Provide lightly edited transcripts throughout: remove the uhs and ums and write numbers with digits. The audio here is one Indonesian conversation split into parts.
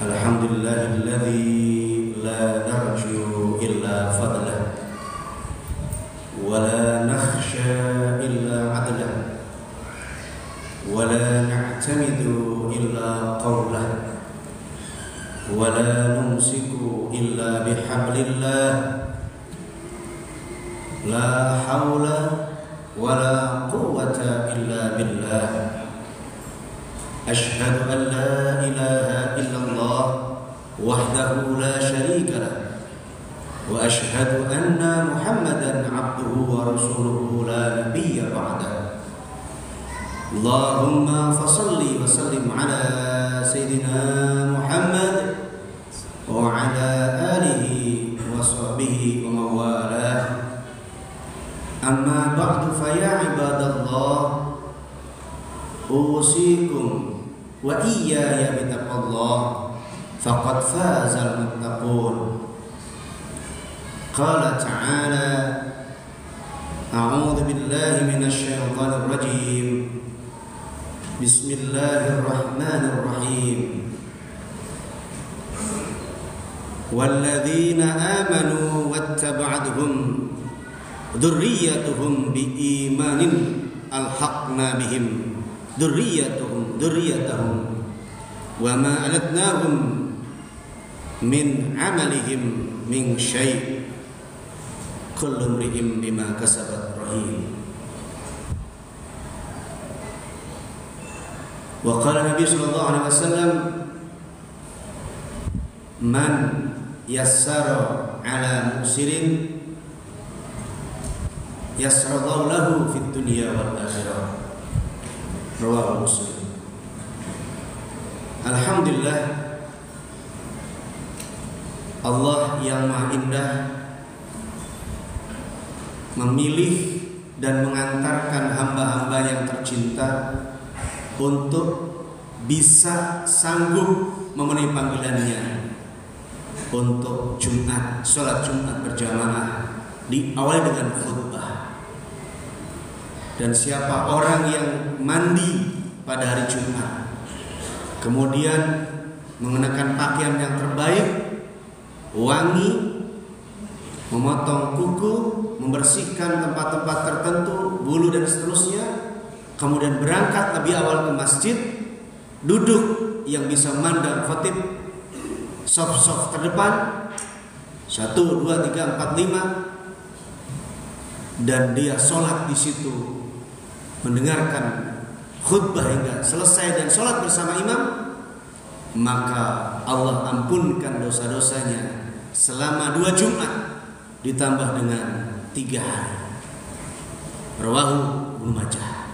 Alhamdulillahilladzi la narju illa fadlah wa la nakhsha illa adlah wa la na'tamidu illa qawlah wa la numsiku illa bihablillah la hawla wa la quwwata illa billah. Ashhadu an la ilaha illallah wahdahu la syarika lah wa ashhadu anna Muhammadan abduhu wa rasuluhu la nabiyya ba'dah. Allahumma fasalli wa sallim ala sayyidina Muhammad wa ala alihi wa sahbihi wa mawalah. Amma ba'du fa ya ibadallah, usikum wa iyaya bitaqwallah faqad fazal muttaqun. Qala ta'ala a'udzu billahi minasy syaithanir rajim. Bismillahirrahmanirrahim. Walladzina amanu wattaba'athum dzurriyyatuhum biimanin alhaqna bihim dzurriyyatahum wa ma alatnahum min amalihim min syai' kullu imri'in bima kasabat rahim. Wa qala Nabi sallallahu alaihi wasallam, man yassara ala musirin yassarallahu lahu fid dunya wal akhirah. Rawahu Muslim. Alhamdulillah, Allah yang Maha Indah memilih dan mengantarkan hamba-hamba yang tercinta untuk bisa sanggup memenuhi panggilannya untuk Jumat, sholat Jumat berjamaah diawali dengan khutbah. Dan siapa orang yang mandi pada hari Jumat, kemudian mengenakan pakaian yang terbaik, wangi, memotong kuku, membersihkan tempat-tempat tertentu, bulu dan seterusnya, kemudian berangkat lebih awal ke masjid, duduk yang bisa memandang khatib saf-saf terdepan 1, 2, 3, 4, 5, dan dia sholat di situ, mendengarkan khutbah hingga selesai dan sholat bersama imam, maka Allah ampunkan dosa-dosanya selama 2 Jumat ditambah dengan 3 hari. Rawahu Ibnu Majah.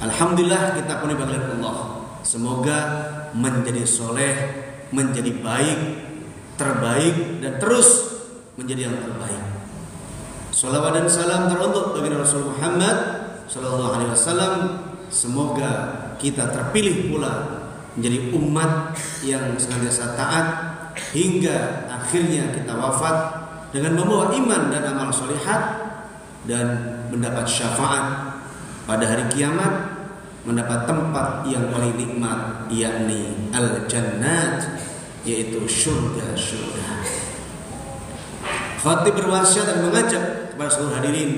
Alhamdulillah, kita penuhi panggilan Allah. Semoga menjadi soleh, menjadi baik, terbaik, dan terus menjadi yang terbaik. Salawat dan salam teruntuk bagi Rasul Muhammad Sallallahu Alaihi Wasallam. Semoga kita terpilih pula menjadi umat yang senantiasa taat hingga akhirnya kita wafat dengan membawa iman dan amal sholihat dan mendapat syafaat pada hari kiamat, mendapat tempat yang paling nikmat, yakni al-jannat, yaitu surga-surga. Khatib berwasiat dan mengajak kepada seluruh hadirin,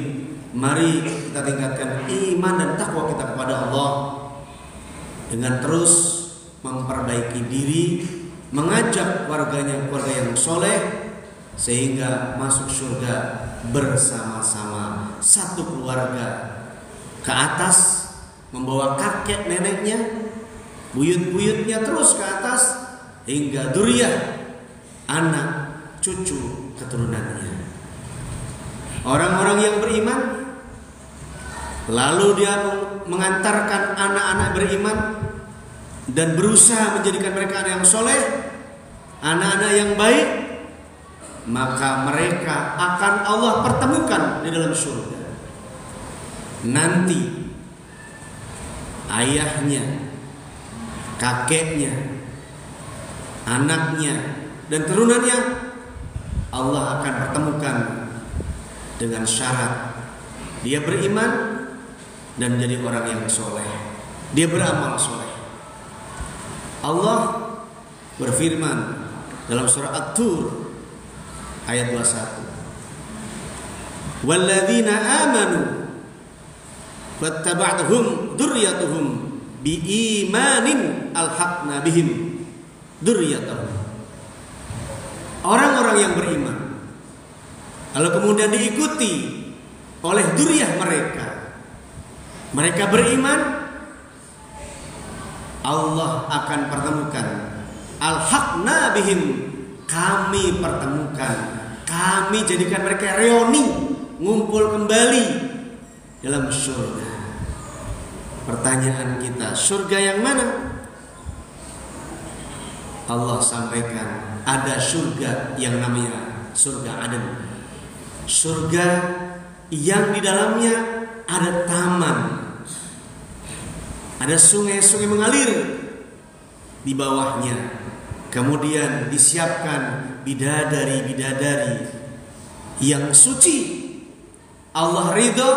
mari kita tingkatkan iman dan takwa kita kepada Allah dengan terus memperbaiki diri, mengajak keluarga yang soleh sehingga masuk surga bersama-sama, satu keluarga ke atas, membawa kakek neneknya, buyut-buyutnya terus ke atas hingga dzurriyyah, anak cucu keturunannya. Orang-orang yang beriman, lalu dia mengantarkan anak-anak beriman dan berusaha menjadikan mereka anak yang soleh, anak-anak yang baik, maka mereka akan Allah pertemukan di dalam surga. Nanti ayahnya, kakeknya, anaknya, dan turunannya Allah akan pertemukan dengan syarat dia beriman dan menjadi orang yang soleh. dia beramal soleh. Allah berfirman dalam surah At-Tur ayat 21, walladzina amanu wattaba'tuhum dzurriyyatuhum biimanin alhaqna bihim dzurriyyatahum. Orang-orang yang beriman lalu kemudian diikuti oleh dzurriyyah mereka beriman, Allah akan pertemukan, alhaqna bihim, kami pertemukan, kami jadikan mereka reuni, ngumpul kembali dalam surga. Pertanyaan kita, surga yang mana? Allah sampaikan ada surga yang namanya surga Aden. Surga yang di dalamnya ada taman, ada sungai-sungai mengalir di bawahnya. Kemudian disiapkan bidadari-bidadari yang suci. Allah ridho,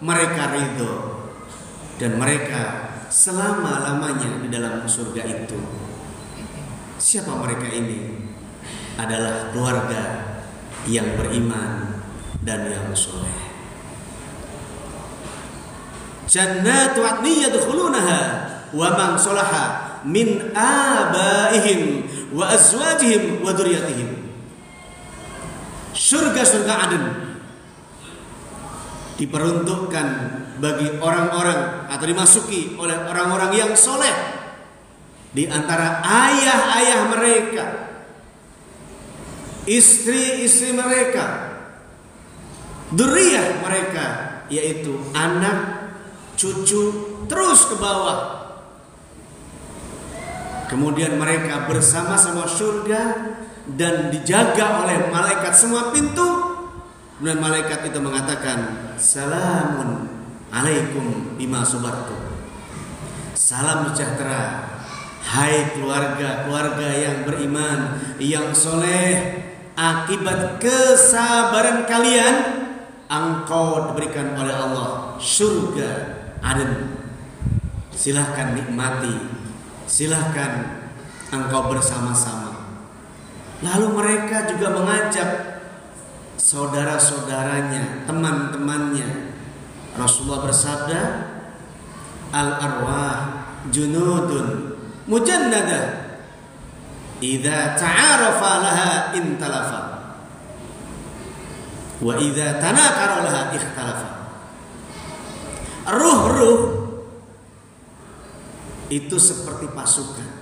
mereka ridho, dan mereka selama-lamanya di dalam surga itu. Siapa mereka ini? Adalah keluarga yang beriman dan yang soleh. Jannatu adnin yadkhulunaha wa man salaha min abaihim wa azwajihim wa dzurriyyatihim. Surga-surga Aden diperuntukkan bagi orang-orang atau dimasuki oleh orang-orang yang soleh, di antara ayah-ayah mereka, istri-istri mereka, dzurriyyah mereka, yaitu anak, cucu, terus ke bawah. Kemudian mereka bersama-sama surga dan dijaga oleh malaikat semua pintu. Dan malaikat itu mengatakan, salamun alaikum bima sabartum. Salam sejahtera, hai keluarga yang beriman, yang soleh, akibat kesabaran kalian, engkau diberikan oleh Allah surga Aden. Silahkan nikmati, silahkan engkau bersama-sama. Lalu mereka juga mengajak saudara-saudaranya, teman-temannya. Rasulullah bersabda, al-arwah junudun mujannadah idza ta'arafa laha intalafa wa idza tanakara laha ikhtalafa. Ruh-ruh itu seperti pasukan.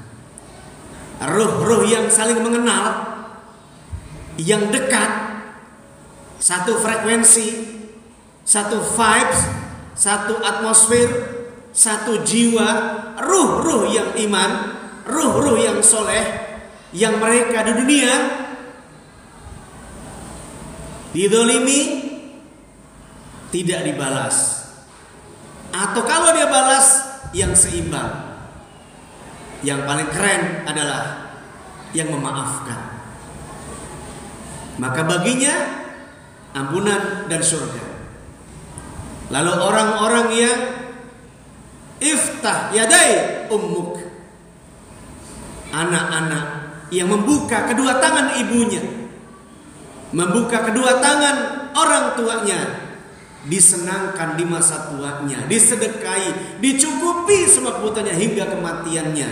Ruh-ruh yang saling mengenal, yang dekat, satu frekuensi, satu vibes, satu atmosfer, satu jiwa. Ruh-ruh yang iman, ruh-ruh yang soleh, yang mereka di dunia didolimi, tidak dibalas, atau kalau dia balas yang seimbang. Yang paling keren adalah yang memaafkan. Maka baginya ampunan dan surga. Lalu orang-orang yang iftah yadai ummuk, anak-anak yang membuka kedua tangan ibunya, membuka kedua tangan orang tuanya, disenangkan di masa tuanya, disedekahi, dicukupi semua kebutuhannya hingga kematiannya,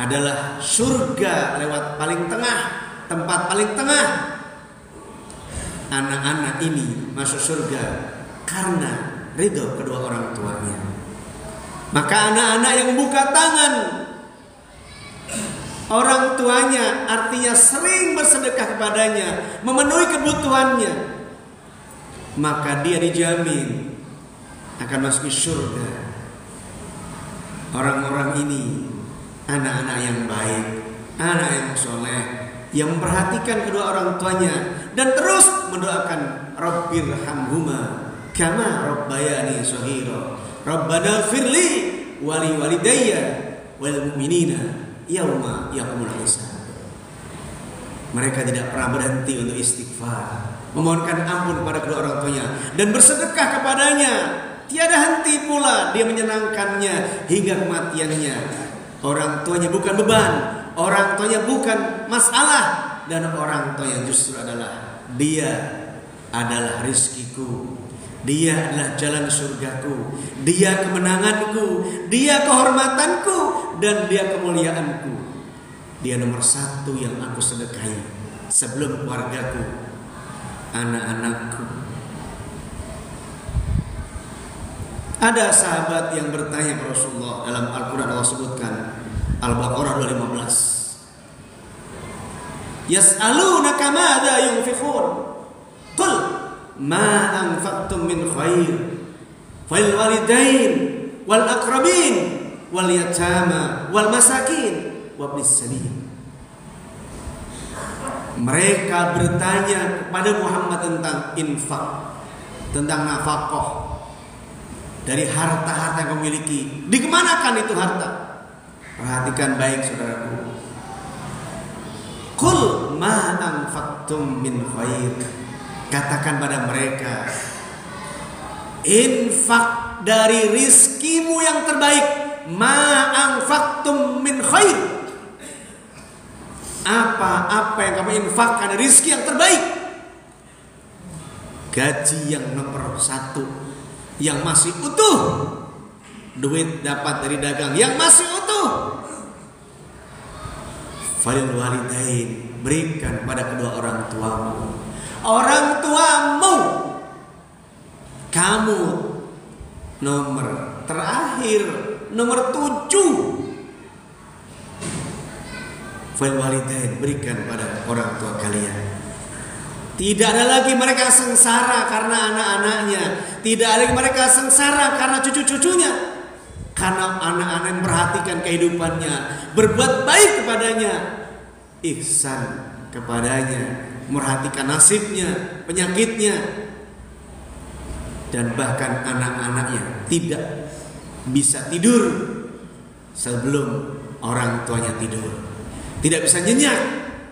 adalah surga lewat paling tengah, tempat paling tengah. Anak-anak ini masuk surga karena ridho kedua orang tuanya. Maka anak-anak yang membuka tangan orang tuanya, artinya sering bersedekah kepadanya, memenuhi kebutuhannya, maka dia dijamin akan masuk surga. Orang-orang ini anak-anak yang baik, anak yang soleh, yang memperhatikan kedua orang tuanya dan terus mendoakan Rabbirhamhuma kama rabbayani shaghira, Rabbana firli wali walidayya wal mu'minina yauma yaqumul hisab. Mereka tidak pernah berhenti untuk istighfar, memohonkan ampun kepada kedua orang tuanya dan bersedekah kepadanya tiada henti pula dia menyenangkannya hingga kematiannya. Orang tuanya bukan beban, orang tuanya bukan masalah, dan orang tuanya justru adalah dia adalah rizkiku, dia adalah jalan surgaku, dia kemenanganku, dia kehormatanku, dan dia kemuliaanku. Dia nomor satu yang aku sedekahi sebelum keluargaku, anak-anakku. Ada sahabat yang bertanya kepada Rasulullah, dalam Al-Quran Allah sebutkan, Al-Baqarah 215, yas'alunaka madza yunfiqun qul ma anfaqtum min khair fal walidain wal aqrabin wal yatama wal masakin wabnis sabil. Mereka bertanya kepada Muhammad tentang infak, tentang nafkah dari harta-harta yang kau miliki. Dikemanakan itu harta? Perhatikan baik saudaraku. Qul ma anfaqtum min khair. Katakan pada mereka, infak dari rizkimu yang terbaik. Ma anfaqtum min khair. Apa-apa yang kamu infakkan dari rizki yang terbaik. Gaji yang nomor 1 yang masih utuh, duit dapat dari dagang yang masih utuh. Falil walidain, berikan pada kedua orang tuamu. Orang tuamu, kamu nomor terakhir, nomor 7. Falil walidain, berikan pada orang tua kalian. Tidak ada lagi mereka sengsara karena anak-anaknya, tidak ada lagi mereka sengsara karena cucu-cucunya, karena anak-anak yang memperhatikan kehidupannya, berbuat baik kepadanya, ihsan kepadanya, memperhatikan nasibnya, penyakitnya, dan bahkan anak-anaknya tidak bisa tidur sebelum orang tuanya tidur, tidak bisa nyenyak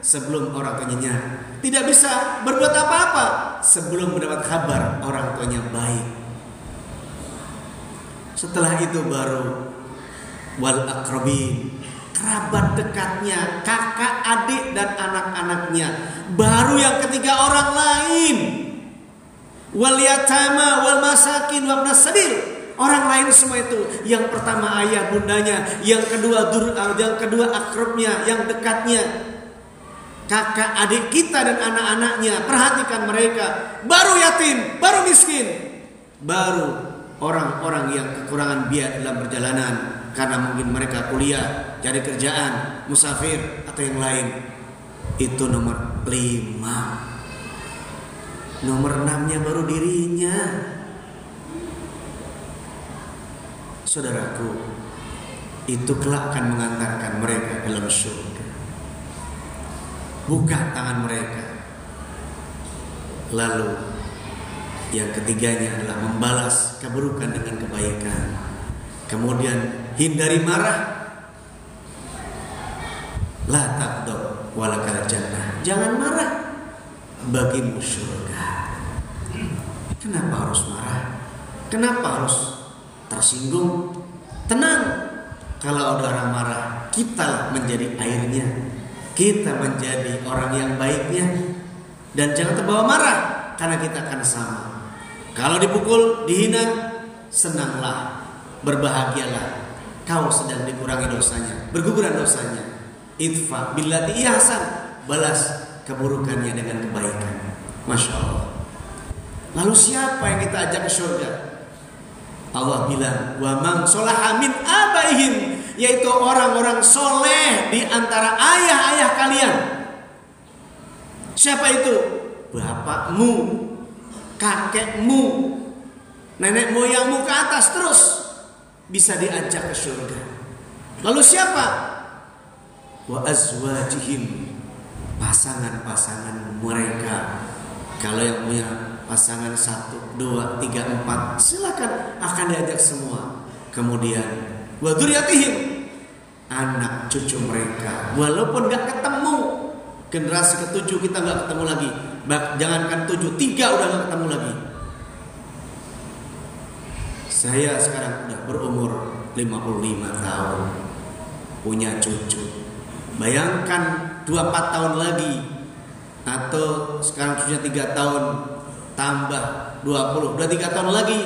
sebelum orang tuanya nyenyak, tidak bisa berbuat apa-apa sebelum mendapat kabar orang tuanya baik. Setelah itu baru wal aqrabin, kerabat dekatnya, kakak, adik, dan anak-anaknya. Baru yang ketiga orang lain. Wal yatama wal masakin wabnas sabil. Orang lain semua itu. Yang pertama ayah bundanya, yang kedua akrabnya, yang dekatnya, kakak adik kita dan anak-anaknya. Perhatikan mereka. Baru yatim, baru miskin, baru orang-orang yang kekurangan biaya dalam perjalanan karena mungkin mereka kuliah, cari kerjaan, musafir atau yang lain. Itu nomor 5. Nomor 6-nya baru dirinya. Saudaraku, itu kelak akan mengantarkan mereka ke dalam surga. Buka tangan mereka. Lalu yang ketiganya adalah membalas keburukan dengan kebaikan. Kemudian hindari marah. La taqdab walakal jannah. Jangan marah, bagimu surga. Kenapa harus marah? Kenapa harus tersinggung? Tenang. Kalau ada orang marah, kita menjadi airnya. Kita menjadi orang yang baiknya. Dan jangan terbawa marah, karena kita akan sama. Kalau dipukul, dihina, senanglah, berbahagialah. Kau sedang dikurangi dosanya, berguguran dosanya. Idfa billati ihsan, balas keburukannya dengan kebaikan. Masya Allah. Lalu siapa yang kita ajak ke surga? Allah bilang, wa man sholaha min abaihim, yaitu orang-orang soleh di antara ayah-ayah kalian. Siapa itu? Bapakmu, kakekmu, nenek moyangmu ke atas terus bisa diajak ke surga. Lalu siapa? Wa azwajihim, pasangan-pasangan mereka. Kalau yang punya pasangan 1, 2, 3, 4, silakan, akan diajak semua. Kemudian wa dzurriyyatihim, anak cucu mereka. Walaupun gak ketemu, generasi ke-7 kita gak ketemu lagi. Jangankan 7, 3 udah gak ketemu lagi. Saya sekarang udah berumur 55 tahun, punya cucu. Bayangkan 24 tahun lagi, atau sekarang cucunya 3 tahun tambah 20, udah 3 tahun lagi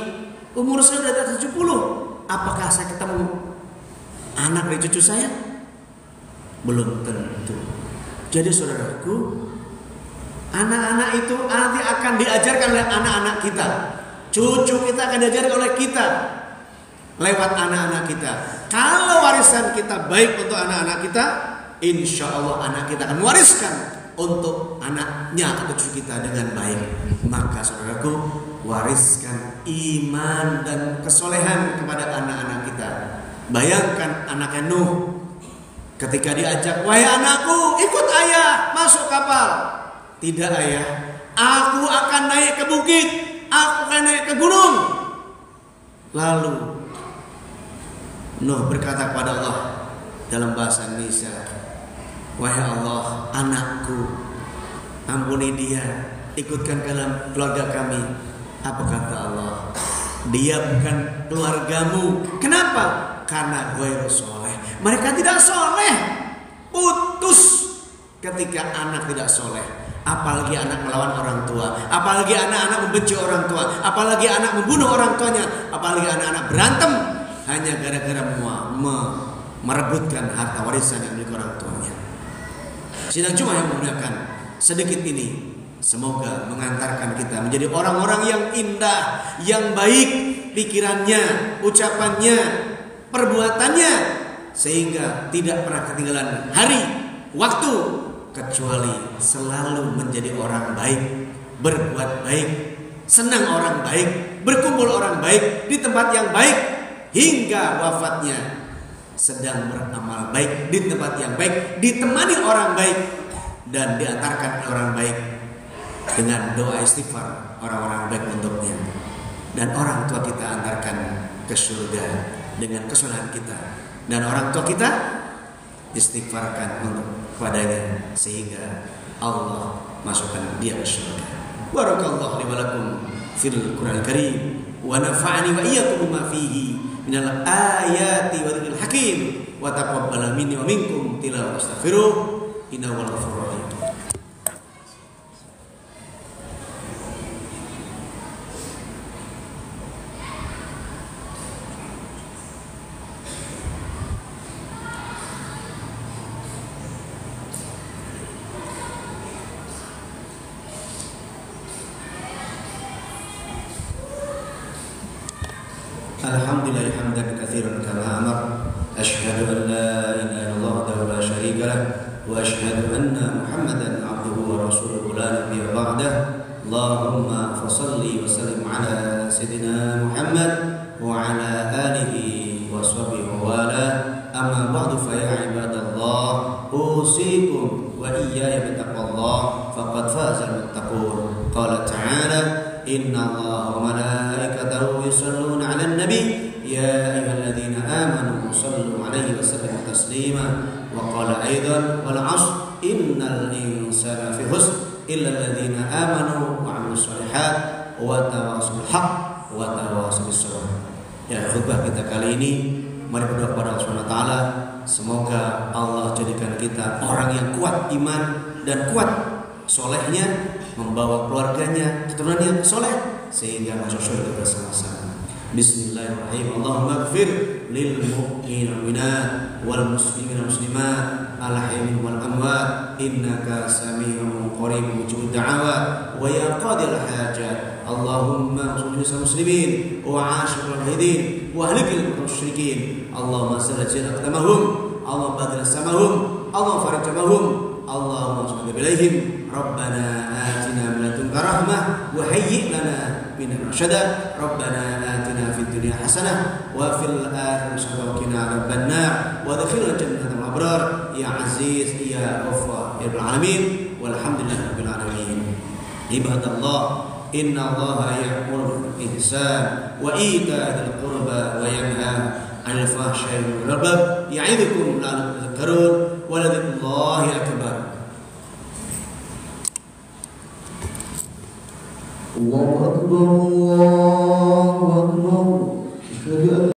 umur saya udah di atas 70. Apakah saya ketemu anak dari cucu saya? Belum tentu. Jadi saudaraku, anak-anak itu nanti akan diajarkan oleh anak-anak kita. Cucu kita akan diajarkan oleh kita lewat anak-anak kita. Kalau warisan kita baik untuk anak-anak kita, insya Allah anak kita akan mewariskan untuk anaknya atau cucu kita dengan baik. Maka saudaraku, wariskan iman dan kesolehan kepada anak-anak kita. Bayangkan anaknya Nuh, ketika diajak, wahai anakku, ikut ayah masuk kapal. Tidak ayah, aku akan naik ke bukit, aku akan naik ke gunung. Lalu Nuh berkata kepada Allah dalam bahasa Indonesia, wahai Allah, anakku, ampuni dia, ikutkan ke dalam keluarga kami. Apa kata Allah? Dia bukan keluargamu. Kenapa? Karena ghairu soleh. Mereka tidak soleh. Putus ketika anak tidak soleh. Apalagi anak melawan orang tua, apalagi anak-anak membenci orang tua, apalagi anak membunuh orang tuanya, apalagi anak-anak berantem hanya gara-gara merebutkan harta warisan yang milik orang tuanya. Sidang Jumat yang memuliakan, sedikit ini semoga mengantarkan kita menjadi orang-orang yang indah, yang baik pikirannya, ucapannya, perbuatannya, sehingga tidak pernah ketinggalan hari, waktu, kecuali selalu menjadi orang baik, berbuat baik, senang orang baik, berkumpul orang baik di tempat yang baik, hingga wafatnya sedang beramal baik di tempat yang baik, ditemani orang baik, dan diantarkan orang baik dengan doa istighfar orang-orang baik untuknya. Dan orang tua kita antarkan ke surga dengan kesalahan kita, dan orang tua kita istighfarkan untuk padanya sehingga Allah masukkan dia ke surga. Barakallahu li wa lakum fil Qur'anil Karim wa nafa'ani wa iyyakum bima fihi minal ayati wa dzikril hakim wa taqabbal minni wa minkum tilawat astaghfiruh innahu wal ghafurur rahim. Alhamdulillah hamdan katsiran kama amar. Asyhadu an la ilaha illallah wahdahu la syarika lah wa asyhadu anna Muhammadan abduhu wa rasuluhu la nabiyya ba'dah. Allahumma fashalli wa sallim ala sayyidina Muhammad wa ala alihi wa sahbihi wa wala. Amma ba'du fa ya ibadallah, usikum wa iyaya bittaqwallah faqad fazal muttaqun. Qala ta'ala, inna Allaha wa malaikatahu yusalluna 'alan nabi ya ayyuhalladzina amanu sallu 'alaihi wa sallimu taslima. Wa qala aidan wal 'ashr innal insana fi khusr illa alladzina amanu wa 'amilus shalihat wa tawassaw bil haqq wa tawassaw bis sabr. Ya, khutbah kita kali ini mari berdoa kepada Allah Subhanahu wa taala, semoga Allah jadikan kita orang yang kuat iman dan kuat solehnya, membawa keluarganya, keturunannya soleh sehingga masuk surga bersama-sama. Bismillahirrahmanirrahim. Allahumma ighfir lil mu'minina wal mu'minat wal muslimina wal muslimat al ahya'i wal amwat innaka sami'un qaribun mujibud da'awat wa ya qadil hajat. Allahumma salli ala muslimin wa ashirul hidin wa ahlikil musyrikin. Allahumma salli ala aqdamahum, Allahumma badil samahum, Allahumma farij jamahum, Allahumma salli alaihim. Rabbana atina min ladunka rahmah wa hayyi' lana min amrina rashada. Rabbana atina fid dunya hasanah wa fil akhirati hasanah wa qina adzabannar wa adkhilna jannatal abrar ya aziz ya ghafar ya rabbal alamin walhamdulillahi rabbil alamin. Ibadallah, inna Allaha ya'muru bil ihsan wa itaa'il qurba wa yanha 'anil fahsya'i wal munkar ya'idukum la'allakum tadhakkarun wa ladhikrullahi akbar. Allahu akbar.